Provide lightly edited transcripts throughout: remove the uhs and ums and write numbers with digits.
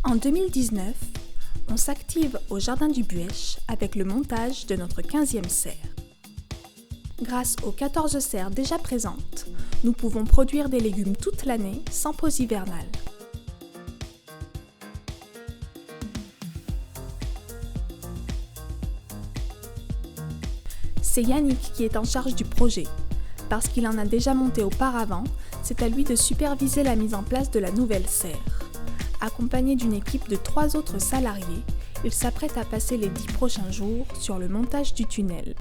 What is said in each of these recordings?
En 2019, on s'active au Jardin du Buëch avec le montage de notre 15e serre. Grâce aux 14 serres déjà présentes, nous pouvons produire des légumes toute l'année sans pause hivernale. C'est Yannick qui est en charge du projet. Parce qu'il en a déjà monté auparavant, c'est à lui de superviser la mise en place de la nouvelle serre. Accompagné d'une équipe de 3 autres salariés, il s'apprête à passer les 10 prochains jours sur le montage du tunnel.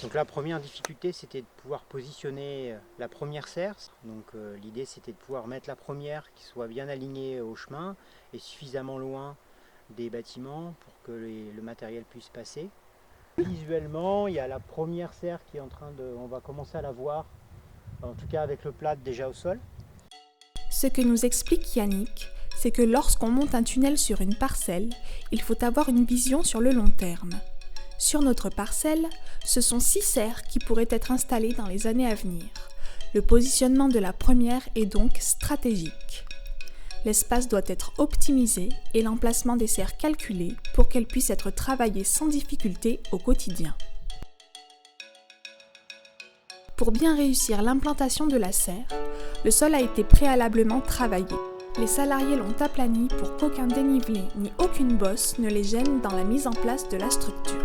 Donc la première difficulté, c'était de pouvoir positionner la première serre. Donc l'idée, c'était de pouvoir mettre la première qui soit bien alignée au chemin et suffisamment loin des bâtiments pour que le matériel puisse passer. Visuellement, il y a la première serre qui est en train de... On va commencer à la voir, en tout cas avec le plâtre déjà au sol. Ce que nous explique Yannick, c'est que lorsqu'on monte un tunnel sur une parcelle, il faut avoir une vision sur le long terme. Sur notre parcelle, ce sont 6 serres qui pourraient être installées dans les années à venir. Le positionnement de la première est donc stratégique. L'espace doit être optimisé et l'emplacement des serres calculé pour qu'elles puissent être travaillées sans difficulté au quotidien. Pour bien réussir l'implantation de la serre, le sol a été préalablement travaillé. Les salariés l'ont aplani pour qu'aucun dénivelé ni aucune bosse ne les gêne dans la mise en place de la structure.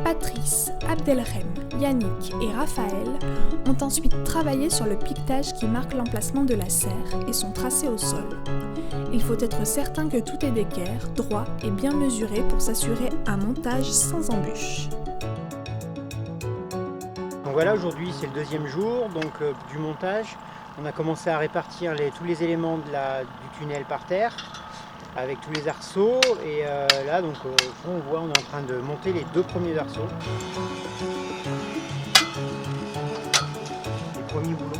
Patrice, Abdelrem, Yannick et Raphaël ont ensuite travaillé sur le piquetage qui marque l'emplacement de la serre et son tracé au sol. Il faut être certain que tout est d'équerre, droit et bien mesuré pour s'assurer un montage sans embûches. Donc voilà, aujourd'hui c'est le 2e jour du montage. On a commencé à répartir tous les éléments du tunnel par terre avec tous les arceaux et là donc au fond on voit on est en train de monter les 2 premiers arceaux. Les premiers boulons.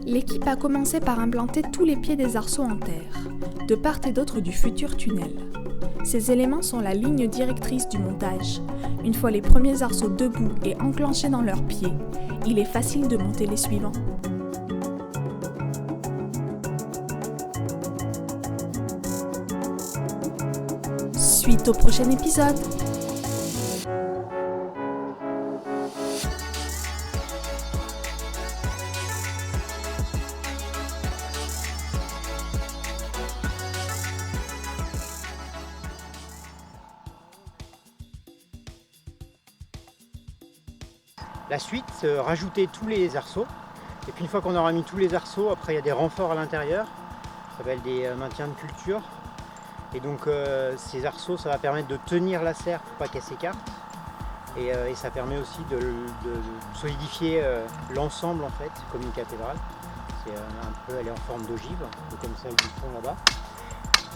L'équipe a commencé par implanter tous les pieds des arceaux en terre, de part et d'autre du futur tunnel. Ces éléments sont la ligne directrice du montage. Une fois les premiers arceaux debout et enclenchés dans leurs pieds, il est facile de monter les suivants. Suite au prochain épisode. La suite, rajouter tous les arceaux. Et puis une fois qu'on aura mis tous les arceaux, après il y a des renforts à l'intérieur. Ça s'appelle des maintiens de culture. Et donc ces arceaux, ça va permettre de tenir la serre pour pas qu'elle s'écarte. Et ça permet aussi de solidifier l'ensemble en fait, comme une cathédrale. Elle est en forme d'ogive, un peu comme celle du fond là-bas.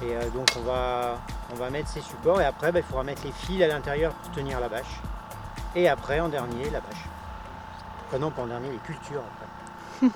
Et donc on va mettre ces supports et après il faudra mettre les fils à l'intérieur pour tenir la bâche. Et après en dernier la bâche. Enfin non, pas en dernier, les cultures après.